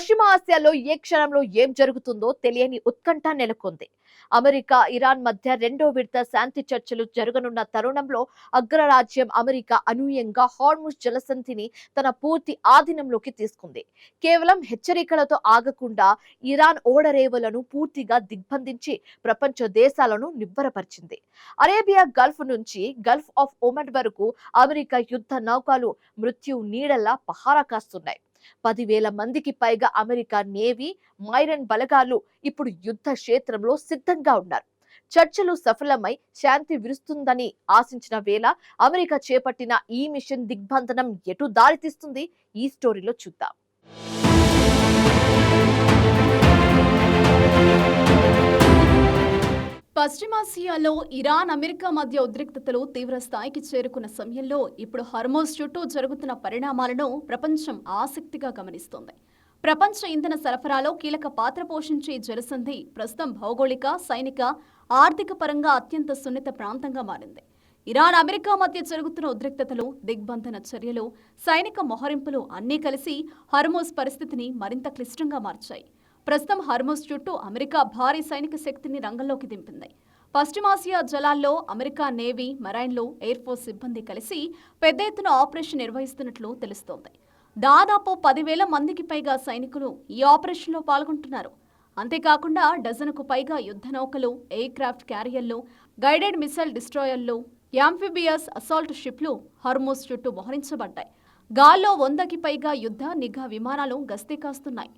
పశ్చిమ ఆసియాలో ఏ క్షణంలో ఏం జరుగుతుందో తెలియని ఉత్కంఠ నెలకొంది. అమెరికా, ఇరాన్ మధ్య రెండో విడత శాంతి చర్చలు జరగనున్న తరుణంలో అగ్రరాజ్యం అమెరికా అనూహ్యంగా హార్ముజ్ జలసంధిని తన పూర్తి ఆధీనంలోకి తీసుకుంది. కేవలం హెచ్చరికలతో ఆగకుండా ఇరాన్ ఓడరేవులను పూర్తిగా దిగ్బంధించి ప్రపంచ దేశాలను నివ్వరపరిచింది. అరేబియా గల్ఫ్ నుంచి గల్ఫ్ ఆఫ్ ఒమన్ వరకు అమెరికా యుద్ధ నౌకలు మృత్యు నీడలా పహారా కాస్తున్నాయి. 10,000 మందికి పైగా అమెరికా నేవీ, మైరన్ బలగాలు ఇప్పుడు యుద్ధ క్షేత్రంలో సిద్ధంగా ఉన్నారు. చర్చలు సఫలమై శాంతి విరుస్తుందని ఆశించిన వేళ అమెరికా చేపట్టిన ఈ మిషన్ దిగ్బంధనం ఎటు దారితీస్తుంది? ఈ స్టోరీలో చూద్దాం. పశ్చిమాసియాలో ఇరాన్, అమెరికా మధ్య ఉద్రిక్తతలు తీవ్ర స్థాయికి చేరుకున్న సమయంలో ఇప్పుడు హర్మోజ్ చుట్టూ జరుగుతున్న పరిణామాలను ప్రపంచం ఆసక్తిగా గమనిస్తోంది. ప్రపంచ ఇంధన సరఫరాలో కీలక పాత్ర పోషించే జలసంధి ప్రస్తుతం భౌగోళిక, సైనిక, ఆర్థిక పరంగా అత్యంత సున్నిత ప్రాంతంగా మారింది. ఇరాన్, అమెరికా మధ్య జరుగుతున్న ఉద్రిక్తతలు, దిగ్బంధన చర్యలు, సైనిక మొహరింపులు అన్నీ కలిసి హర్మోజ్ పరిస్థితిని మరింత క్లిష్టంగా మార్చాయి. ప్రస్తుతం హర్మోజ్ చుట్టూ అమెరికా భారీ సైనిక శక్తిని రంగంలోకి దింపింది. పశ్చిమాసియా జలాల్లో అమెరికా నేవీ, మెరైన్లు, ఎయిర్ ఫోర్స్ సిబ్బంది కలిసి పెద్ద ఎత్తున ఆపరేషన్ నిర్వహిస్తున్నట్లు తెలుస్తోంది. దాదాపు 10,000 మందికి పైగా సైనికులు ఈ ఆపరేషన్లో పాల్గొంటున్నారు. అంతేకాకుండా డజనుకు పైగా యుద్ధ నౌకలు, ఎయిర్ క్రాఫ్ట్ క్యారియర్లు, గైడెడ్ మిసైల్ డిస్ట్రాయర్లు, యాంఫిబియస్ అసాల్ట్ షిప్లు హర్మోజ్ చుట్టూ మోహరించబడ్డాయి. గాల్లో 100కి పైగా యుద్ధ, నిఘా విమానాలు గస్తీ కాస్తున్నాయి.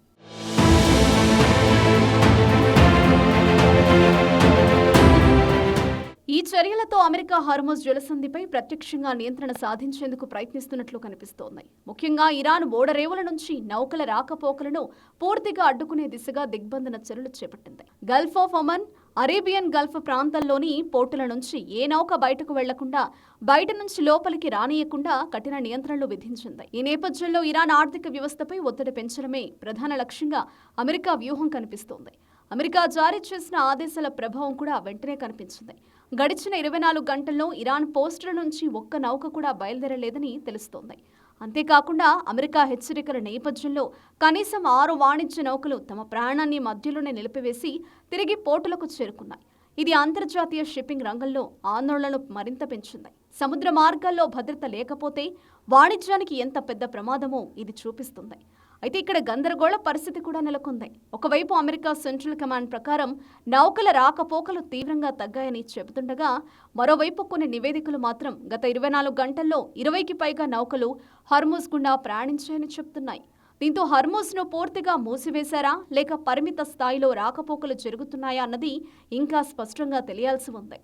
ఈ చర్యలతో అమెరికా హర్మోజ్ జలసంధిపై ప్రత్యక్షంగా నియంత్రణ సాధించేందుకు ప్రయత్నిస్తున్నట్లు కనిపిస్తోంది. ముఖ్యంగా ఇరాన్ ఓడరేవుల నుంచి నౌకల రాకపోకలను పూర్తిగా అడ్డుకునే దిశగా దిగ్బంధన చర్యలు చేపట్టింది. Gulf of Oman, Arabian Gulf ప్రాంతాల్లోని పోర్టుల నుంచి ఏ నౌక బయటకు వెళ్లకుండా, బయట నుంచి లోపలికి రానియకుండా కఠిన నియంత్రణలు విధించింది. ఈ నేపథ్యంలో ఇరాన్ ఆర్థిక వ్యవస్థపై ఒత్తిడి పెంచడమే ప్రధాన లక్ష్యంగా అమెరికా వ్యూహం కనిపిస్తోంది. అమెరికా జారీ చేసిన ఆదేశాల ప్రభావం కూడా వెంటనే కనిపించింది. గడిచిన 24 గంటల్లో ఇరాన్ పోస్టుల నుంచి ఒక్క నౌక కూడా బయలుదేరలేదని తెలుస్తోంది. అంతేకాకుండా అమెరికా హెచ్చరికల నేపథ్యంలో కనీసం 6 వాణిజ్య నౌకలు తమ ప్రాణాన్ని మధ్యలోనే నిలిపివేసి తిరిగి పోర్టులకు చేరుకున్నాయి. ఇది అంతర్జాతీయ షిప్పింగ్ రంగంలో ఆందోళనలు మరింత పెంచింది. సముద్ర మార్గాల్లో భద్రత లేకపోతే వాణిజ్యానికి ఎంత పెద్ద ప్రమాదమో ఇది చూపిస్తుంది. అయితే ఇక్కడ గందరగోళ పరిస్థితి కూడా నెలకొంది. ఒకవైపు అమెరికా సెంట్రల్ కమాండ్ ప్రకారం నౌకల రాకపోకలు తీవ్రంగా తగ్గాయని చెబుతుండగా, మరోవైపు కొన్ని నివేదికలు మాత్రం గత 24 గంటల్లో 20కి పైగా నౌకలు హర్మూజ్ గుండా ప్రయాణించాయని చెబుతున్నాయి. దీంతో హర్మూజ్ను పూర్తిగా మూసివేశారా లేక పరిమిత స్థాయిలో రాకపోకలు జరుగుతున్నాయా అన్నది ఇంకా స్పష్టంగా తెలియాల్సి ఉంది.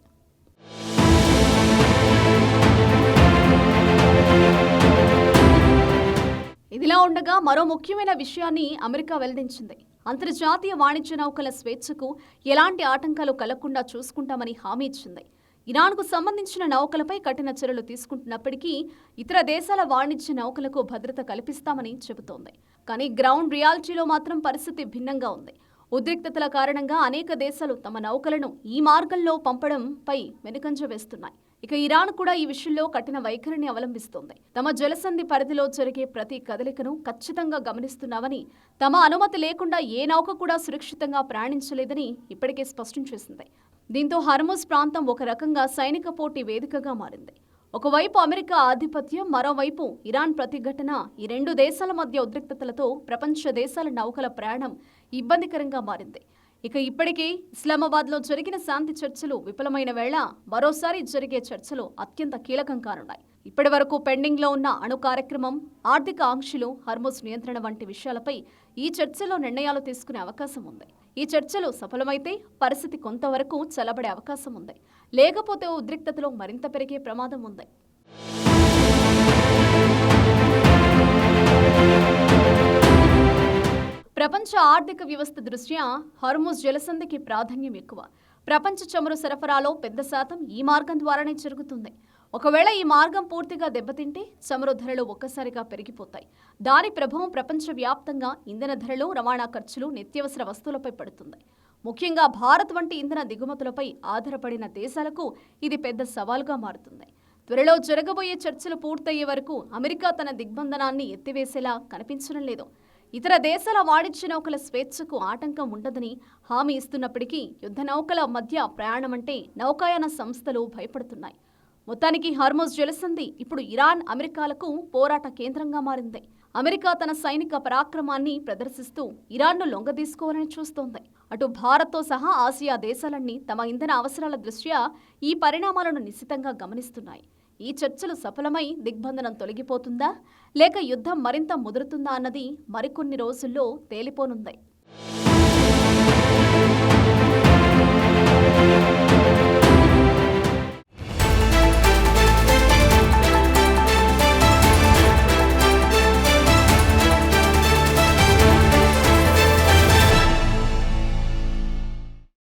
ఇదిలా ఉండగా మరో ముఖ్యమైన విషయాన్ని అమెరికా వెల్లడించింది. అంతర్జాతీయ వాణిజ్య నౌకల స్వేచ్ఛకు ఎలాంటి ఆటంకాలు కలగకుండా చూసుకుంటామని హామీ ఇచ్చింది. ఇరాన్కు సంబంధించిన నౌకలపై కఠిన చర్యలు తీసుకుంటున్నప్పటికీ ఇతర దేశాల వాణిజ్య నౌకలకు భద్రత కల్పిస్తామని చెబుతోంది. కానీ గ్రౌండ్ రియాలిటీలో మాత్రం పరిస్థితి భిన్నంగా ఉంది. ఉద్రిక్తతల కారణంగా అనేక దేశాలు తమ నౌకలను ఈ మార్గంలో పంపడంపై వెనుకంజ వేస్తున్నాయి. ఇక ఇరాన్ కూడా ఈ విషయంలో కఠిన వైఖరిని అవలంబిస్తోంది. తమ జలసంధి పరిధిలో జరిగే ప్రతి కదలికను ఖచ్చితంగా గమనిస్తున్నామని, తమ అనుమతి లేకుండా ఏ నౌక కూడా సురక్షితంగా ప్రయాణించలేదని ఇప్పటికే స్పష్టం చేసింది. దీంతో హర్మూజ్ ప్రాంతం ఒక రకంగా సైనిక పోటీ వేదికగా మారింది. ఒకవైపు అమెరికా ఆధిపత్యం, మరోవైపు ఇరాన్ ప్రతిఘటన. ఈ రెండు దేశాల మధ్య ఉద్రిక్తతలతో ప్రపంచ దేశాల నౌకల ప్రయాణం ఇబ్బందికరంగా మారింది. ఇక ఇప్పటికే ఇస్లామాబాద్లో జరిగిన శాంతి చర్చలు విఫలమైన వేళ మరోసారి జరిగే చర్చలు అత్యంత కీలకం కానున్నాయి. ఇప్పటి వరకు పెండింగ్లో ఉన్న అణు కార్యక్రమం, ఆర్థిక ఆంక్షలు, హర్మూజ్ నియంత్రణ వంటి విషయాలపై ఈ చర్చలో నిర్ణయాలు తీసుకునే అవకాశం ఉంది. ఈ చర్చలు సఫలమైతే పరిస్థితి కొంతవరకు చల్లబడే అవకాశం ఉంది. లేకపోతే ఉద్రిక్తతలో మరింత పెరిగే ప్రమాదం ఉంది. ప్రపంచ ఆర్థిక వ్యవస్థ దృష్ట్యా హర్మూజ్ జలసంధికి ప్రాధాన్యం ఎక్కువ. ప్రపంచ చమురు సరఫరాలో పెద్ద శాతం ఈ మార్గం ద్వారానే జరుగుతుంది. ఒకవేళ ఈ మార్గం పూర్తిగా దెబ్బతింటే చమురు ధరలు ఒక్కసారిగా పెరిగిపోతాయి. దాని ప్రభావం ప్రపంచవ్యాప్తంగా ఇంధన ధరలు, రవాణా ఖర్చులు, నిత్యావసర వస్తువులపై పడుతుంది. ముఖ్యంగా భారత్ వంటి ఇంధన దిగుమతులపై ఆధారపడిన దేశాలకు ఇది పెద్ద సవాలుగా మారుతుంది. త్వరలో జరగబోయే చర్చలు పూర్తయ్యే వరకు అమెరికా తన దిగ్బంధనాన్ని ఎత్తివేసేలా కనిపించడం లేదు. ఇతర దేశాల వాణిజ్య నౌకల స్వేచ్ఛకు ఆటంకం ఉండదని హామీ ఇస్తున్నప్పటికీ యుద్ధ నౌకల మధ్య ప్రయాణమంటే నౌకాయాన సంస్థలు భయపడుతున్నాయి. మొత్తానికి హార్మోజ్ జలసంధి ఇప్పుడు ఇరాన్, అమెరికాలకు పోరాట కేంద్రంగా మారింది. అమెరికా తన సైనిక పరాక్రమాన్ని ప్రదర్శిస్తూ ఇరాన్ను లొంగదీసుకోవాలని చూస్తోంది. అటు భారత్తో సహా ఆసియా దేశాలన్నీ తమ ఇంధన అవసరాల దృష్ట్యా ఈ పరిణామాలను నిశితంగా గమనిస్తున్నాయి. ఈ చర్చలు సఫలమై దిగ్బంధనం తొలగిపోతుందా లేక యుద్ధం మరింత ముదురుతుందా అన్నది మరికొన్ని రోజుల్లో తేలిపోనుంది.